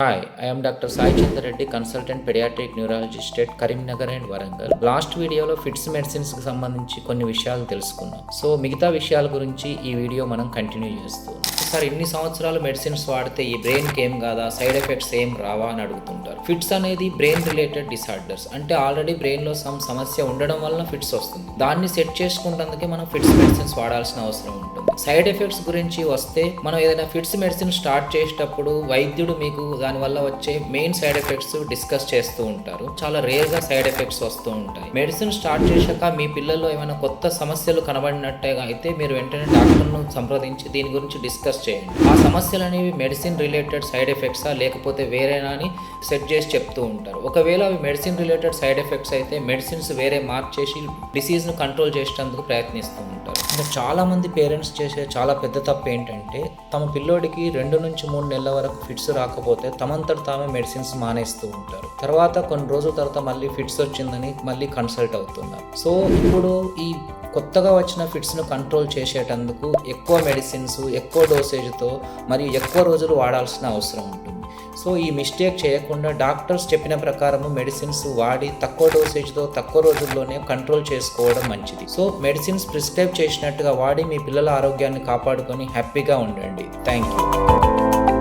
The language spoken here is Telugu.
Hi, I am Dr. Sai Chandra Reddy, consultant pediatric neurologist at Karimnagar and Warangal. Last వీడియోలో ఫిట్స్ మెడిసిన్స్ కి సంబంధించి కొన్ని విషయాలు తెలుసుకున్నాం. సో మిగతా విషయాల గురించి ఈ వీడియో మనం కంటిన్యూ చేస్తూ సార్ ఇన్ని సంవత్సరాలు మెడిసిన్స్ వాడితే ఈ బ్రెయిన్కి ఏం కాదా, సైడ్ ఎఫెక్ట్స్ ఏం రావా అని అడుగుతుంటారు. ఫిట్స్ అనేది బ్రెయిన్ రిలేటెడ్ డిసార్డర్స్, అంటే ఆల్రెడీ బ్రెయిన్లో సమస్య ఉండడం వలన ఫిట్స్ వస్తుంది. దాన్ని సెట్ చేసుకుంటందుకే మనం ఫిట్స్ మెడిసిన్స్ వాడాల్సిన అవసరం ఉంటుంది. సైడ్ ఎఫెక్ట్స్ గురించి వస్తే మనం ఏదైనా ఫిట్స్ మెడిసిన్ స్టార్ట్ చేసేటప్పుడు వైద్యుడు మీకు దానివల్ల వచ్చే మెయిన్ సైడ్ ఎఫెక్ట్స్ డిస్కస్ చేస్తూ ఉంటారు. చాలా రేర్గా సైడ్ ఎఫెక్ట్స్ వస్తూ ఉంటాయి. మెడిసిన్ స్టార్ట్ చేశాక మీ పిల్లల్లో ఏమైనా కొత్త సమస్యలు కనబడినట్టుగా అయితే మీరు వెంటనే డాక్టర్ను సంప్రదించి దీని గురించి డిస్కస్ చేయండి. ఆ సమస్యలు అనేవి మెడిసిన్ రిలేటెడ్ సైడ్ ఎఫెక్ట్సా లేకపోతే వేరేనా అని సెట్ చేసి చెప్తూ ఉంటారు. ఒకవేళ అవి మెడిసిన్ రిలేటెడ్ సైడ్ ఎఫెక్ట్స్ అయితే మెడిసిన్స్ వేరే మార్చేసి డిసీజ్ను కంట్రోల్ చేసేందుకు ప్రయత్నిస్తూ ఉంటారు. ఇంకా చాలామంది పేరెంట్స్ చేసే చాలా పెద్ద తప్పు ఏంటంటే తమ పిల్లోడికి 2 నుంచి 3 నెలల వరకు ఫిట్స్ రాకపోతే తమంతట తామే మెడిసిన్స్ మానేస్తూ ఉంటారు. తర్వాత కొన్ని రోజుల తర్వాత మళ్ళీ ఫిట్స్ వచ్చిందని మళ్ళీ కన్సల్ట్ అవుతున్నారు. సో ఇప్పుడు ఈ కొత్తగా వచ్చిన ఫిట్స్ను కంట్రోల్ చేసేటందుకు ఎక్కువ మెడిసిన్స్ ఎక్కువ డోసేజ్తో మరియు ఎక్కువ రోజులు వాడాల్సిన అవసరం ఉంటుంది. సో ఈ మిస్టేక్ చేయకుండా డాక్టర్స్ చెప్పిన ప్రకారము మెడిసిన్స్ వాడి తక్కువ డోసేజ్తో తక్కువ రోజుల్లోనే కంట్రోల్ చేసుకోవడం మంచిది. సో మెడిసిన్స్ ప్రిస్క్రైబ్ చేసినట్టుగా వాడి మీ పిల్లల ఆరోగ్యాన్ని కాపాడుకొని హ్యాపీగా ఉండండి. Thank you.